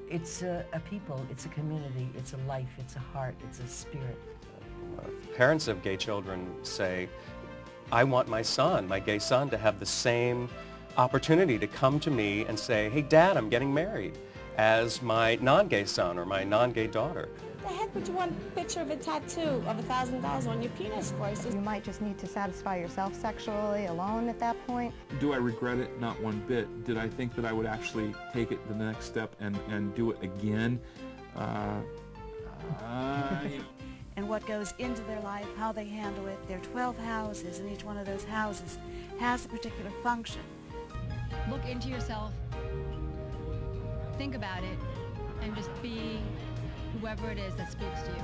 It's a people, it's a community, it's a life, it's a heart, it's a spirit. Parents of gay children say, I want my son, my gay son, to have the same opportunity to come to me and say, hey, Dad, I'm getting married, as my non-gay son or my non-gay daughter. The heck would you want a picture of a tattoo of $1,000 on your penis for? You might just need to satisfy yourself sexually alone at that point. Do I regret it? Not one bit. Did I think that I would actually take it the next step and do it again? And what goes into their life, how they handle it. There are 12 houses, and each one of those houses has a particular function. Look into yourself, think about it, and just be whoever it is that speaks to you.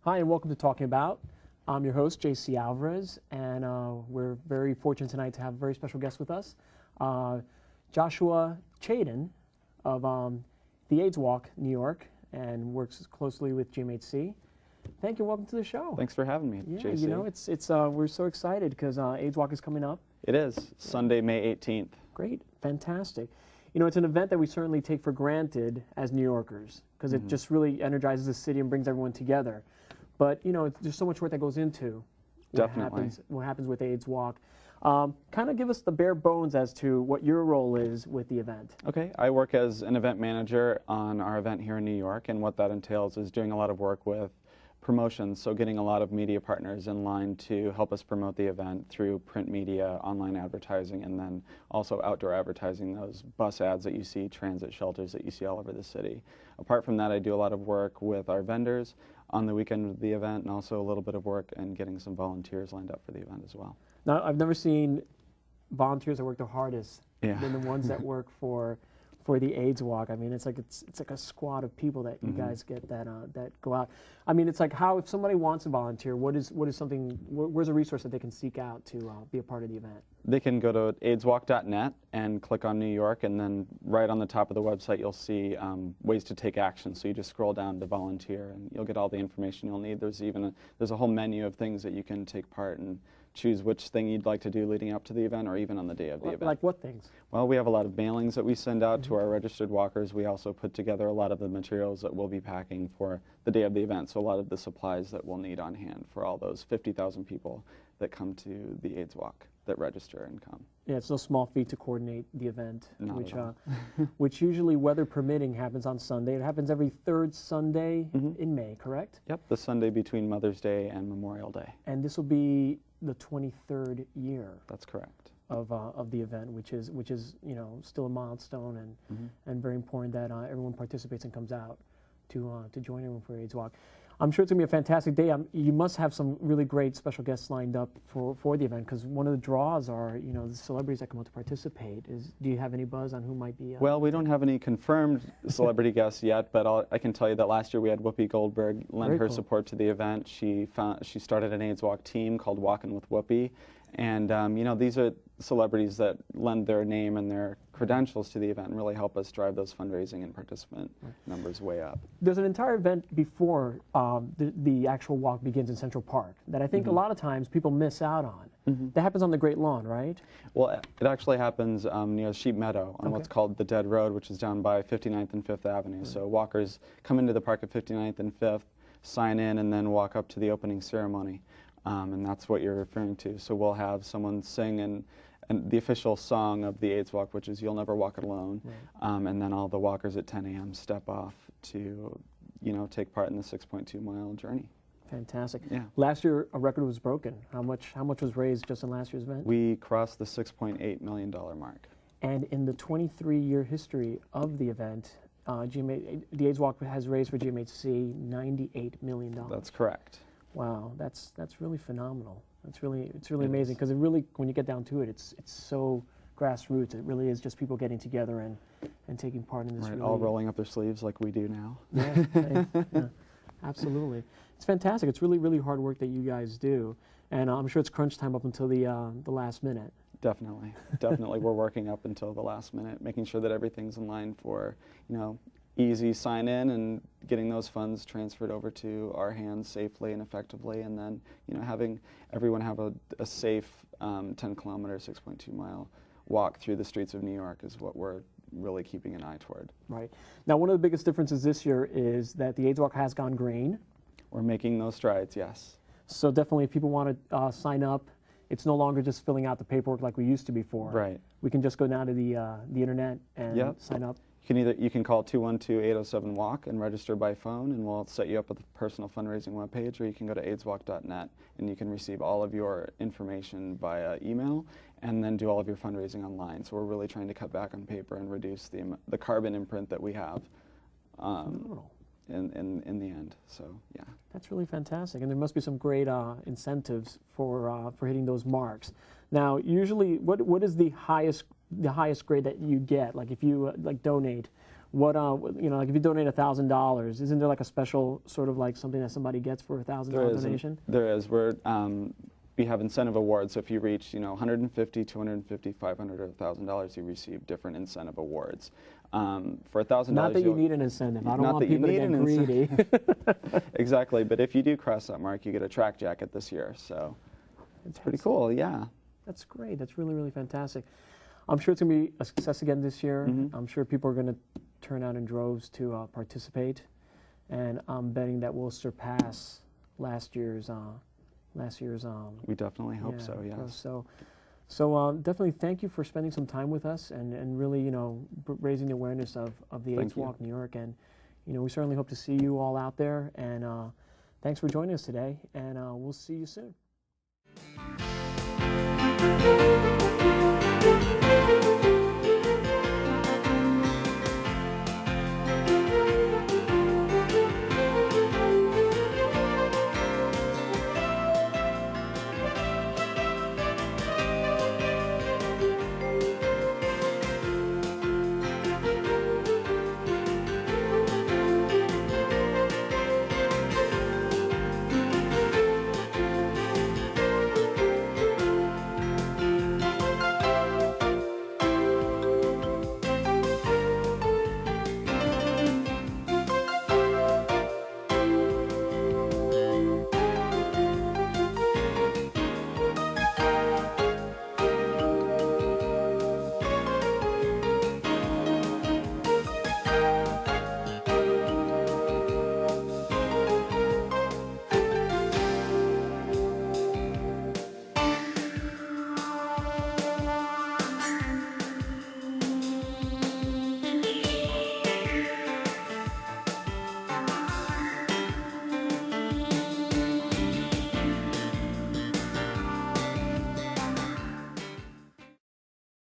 Hi, and welcome to Talking About. I'm your host, JC Alvarez, and we're very fortunate tonight to have a very special guest with us, Joshua Tjaden of the AIDS Walk, New York, and works closely with GMHC. Thank you, welcome to the show. Thanks for having me, yeah, JC. You know, it's we're so excited because AIDS Walk is coming up. It is, Sunday, May 18th. Great, fantastic. You know, it's an event that we certainly take for granted as New Yorkers because it just really energizes the city and brings everyone together. But, you know, there's so much work that goes into what happens with AIDS Walk. Kind of give us the bare bones as to what your role is with the event. Okay, I work as an event manager on our event here in New York, and what that entails is doing a lot of work with promotions, so getting a lot of media partners in line to help us promote the event through print media, online advertising, and then also outdoor advertising, those bus ads that you see, transit shelters that you see all over the city. Apart from that, I do a lot of work with our vendors on the weekend of the event, and also a little bit of work and getting some volunteers lined up for the event as well. Now, I've never seen volunteers that work the hardest than the ones that work for the AIDS Walk. I mean, it's like a squad of people that you guys get that go out. I mean, it's like how if somebody wants to volunteer, where's a resource that they can seek out to be a part of the event? They can go to aidswalk.net and click on New York, and then right on the top of the website you'll see ways to take action. So you just scroll down to volunteer, and you'll get all the information you'll need. There's a whole menu of things that you can take part in. Choose which thing you'd like to do leading up to the event or even on the day of the event. Like what things? Well, we have a lot of mailings that we send out to our registered walkers. We also put together a lot of the materials that we'll be packing for the day of the event, so a lot of the supplies that we'll need on hand for all those 50,000 people that come to the AIDS Walk, that register and come. Yeah, it's no small feat to coordinate the event, Not which usually, weather permitting, happens on Sunday. It happens every third Sunday in May, correct? Yep, the Sunday between Mother's Day and Memorial Day. And this will be the 23rd year. That's correct. Of the event, which is you know, still a milestone and very important that everyone participates and comes out to join everyone for AIDS Walk. I'm sure it's going to be a fantastic day. You must have some really great special guests lined up for the event, because one of the draws are, you know, the celebrities that come out to participate. Do you have any buzz on who might be? Well, we don't have any confirmed celebrity guests yet, but I can tell you that last year we had Whoopi Goldberg lend her support to the event. She started an AIDS Walk team called Walkin' with Whoopi. And, you know, these are celebrities that lend their name and their credentials to the event and really help us drive those fundraising and participant numbers way up. There's an entire event before the actual walk begins in Central Park that I think a lot of times people miss out on. That happens on the Great Lawn, right? Well, it actually happens near Sheep Meadow on what's called the Dead Road, which is down by 59th and 5th Avenue. So walkers come into the park at 59th and 5th, sign in, and then walk up to the opening ceremony. And that's what you're referring to. So we'll have someone sing and the official song of the AIDS Walk, which is "You'll Never Walk It Alone," and then all the walkers at 10 a.m. step off to, you know, take part in the 6.2-mile journey. Fantastic. Yeah. Last year, a record was broken. How much was raised just in last year's event? We crossed the $6.8 million mark. And in the 23-year history of the event, the AIDS Walk has raised for GMHC $98 million. That's correct. Wow, that's really phenomenal. It's really amazing, because it really, when you get down to it, it's so grassroots. It really is just people getting together and taking part in this. Right, really, all rolling up their sleeves like we do now. Yeah, absolutely. It's fantastic. It's really hard work that you guys do, and I'm sure it's crunch time up until the last minute. Definitely. We're working up until the last minute, making sure that everything's in line for, you know, easy sign in and getting those funds transferred over to our hands safely and effectively, and then having everyone have a safe 10-kilometer, 6.2-mile walk through the streets of New York is what we're really keeping an eye toward. Right. Now, one of the biggest differences this year is that the AIDS Walk has gone green. We're making those strides, yes. So definitely, if people want to sign up, it's no longer just filling out the paperwork like we used to before. Right. We can just go down to the internet and sign up. You can call 212-807-WALK and register by phone, and we'll set you up with a personal fundraising webpage, or you can go to aidswalk.net and you can receive all of your information via email and then do all of your fundraising online. So we're really trying to cut back on paper and reduce the carbon imprint that we have in the end. So yeah. That's really fantastic, and there must be some great incentives for hitting those marks. Now, usually, what is the highest grade that you get? Like if you donate, like if you donate $1,000, isn't there like a special sort of like something that somebody gets for a $1,000 donation? There is. We have incentive awards. So if you reach, $150, $250, $500, or $1,000, you receive different incentive awards. For $1,000, not that you need an incentive. I don't want people to get greedy. Exactly. But if you do cross that mark, you get a track jacket this year. So it's pretty cool. Yeah. That's great. That's really, really fantastic. I'm sure it's going to be a success again this year. I'm sure people are going to turn out in droves to participate, and I'm betting that we'll surpass last year's. We definitely hope so. Yes. So definitely thank you for spending some time with us and really raising the awareness of the AIDS Walk New York, and we certainly hope to see you all out there, and thanks for joining us today, and we'll see you soon.